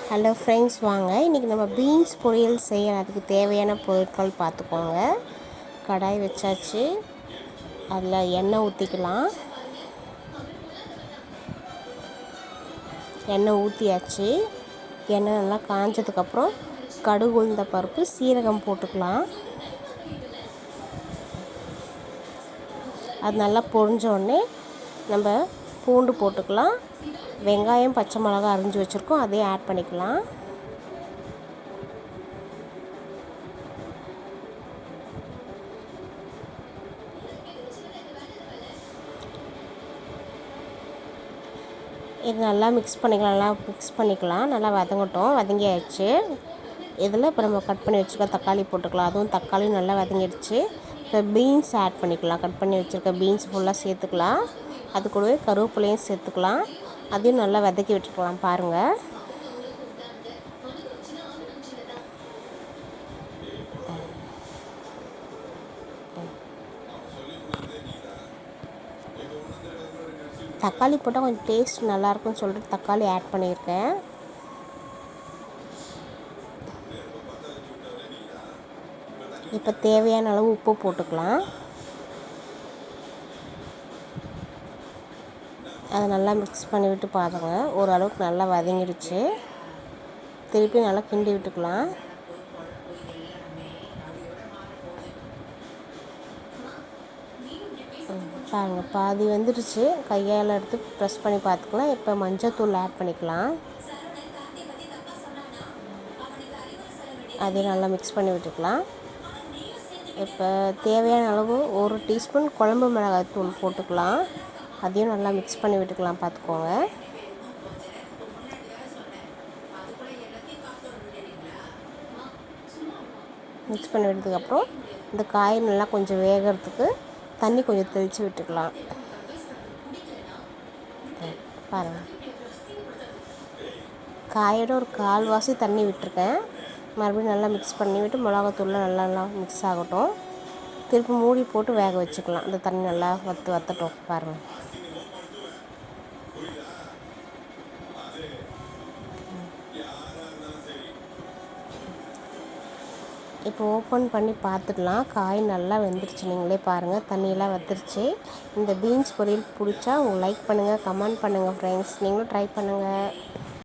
Hello friends, வாங்க இன்றைக்கி நம்ம பீன்ஸ் பொரியல் செய்யறதுக்கு தேவையான பொருட்கள் பார்த்துக்கோங்க. கடாய் வச்சாச்சு, அதில் எண்ணெய் ஊற்றிக்கலாம். எண்ணெய் ஊற்றியாச்சு. எண்ணெய் நல்லா காஞ்சதுக்கப்புறம் கடுகு, உளுந்த பருப்பு, சீரகம் போட்டுக்கலாம். அது நல்லா பொரிஞ்ச உடனே நம்ம பூண்டு போட்டுக்கலாம். வெங்காயம், பச்சை மிளகாய் அரிஞ்சு வச்சுருக்கோம், அதையும் ஆட் பண்ணிக்கலாம். இது நல்லா மிக்ஸ் பண்ணிக்கலாம். நல்லா வதங்கட்டும். வதங்கியாச்சு. இதில் இப்போ நம்ம கட் பண்ணி வச்சுருக்க தக்காளி போட்டுக்கலாம். அதுவும் தக்காளியும் நல்லா வதங்கிடுச்சு. இப்போ பீன்ஸ் ஆட் பண்ணிக்கலாம். கட் பண்ணி வச்சுருக்க பீன்ஸ் ஃபுல்லாக சேர்த்துக்கலாம். அது கூடவே கருவேப்பிலையும் சேர்த்துக்கலாம். அதையும் நல்லா வதக்கி விட்டுக்கலாம். பாருங்கள், தக்காளி போட்டால் கொஞ்சம் டேஸ்ட் நல்லாயிருக்கும்னு சொல்லிட்டு தக்காளி ஆட் பண்ணியிருக்கேன். இப்போ தேவையான அளவு உப்பு போட்டுக்கலாம். அதை நல்லா மிக்ஸ் பண்ணி விட்டு பாருங்க. ஓரளவுக்கு நல்லா வதங்கிடுச்சு. திருப்பி நல்லா கிண்டி விட்டுக்கலாம். பாருங்கள், பாதி வந்துடுச்சு. கையால் எடுத்து ப்ரெஸ் பண்ணி பார்த்துக்கலாம். இப்போ மஞ்சள்தூள் ஆட் பண்ணிக்கலாம். அதையும் நல்லா மிக்ஸ் பண்ணி விட்டுக்கலாம். இப்போ தேவையான அளவு 1 டீஸ்பூன் குழம்பு மிளகாய் தூள் போட்டுக்கலாம். அதையும் நல்லா மிக்ஸ் பண்ணி விட்டுக்கலாம். பார்த்துக்கோங்க. மிக்ஸ் பண்ணி விட்டதுக்கப்புறம் இந்த காய் நல்லா கொஞ்சம் வேகிறதுக்கு தண்ணி கொஞ்சம் தெளித்து விட்டுக்கலாம். பாருங்கள், காயோட ஒரு கால்வாசி தண்ணி விட்டுருக்கேன். மறுபடியும் நல்லா மிக்ஸ் பண்ணி விட்டு மிளகாத்தூள்லாம் நல்லா மிக்ஸ் ஆகட்டும். திருப்பி மூடி போட்டு வேக வச்சுக்கலாம். அந்த தண்ணி நல்லா வற்றட்டும். பாருங்கள், இப்போ ஓப்பன் பண்ணி பார்த்துக்கலாம். காய் நல்லா வெந்துருச்சு. நீங்களே பாருங்கள், தண்ணியெல்லாம் வற்றுருச்சு. இந்த பீன்ஸ் பொரியல் பிடிச்சா உங்களுக்கு லைக் பண்ணுங்கள், கமெண்ட் பண்ணுங்கள் ஃப்ரெண்ட்ஸ். நீங்களும் ட்ரை பண்ணுங்கள்.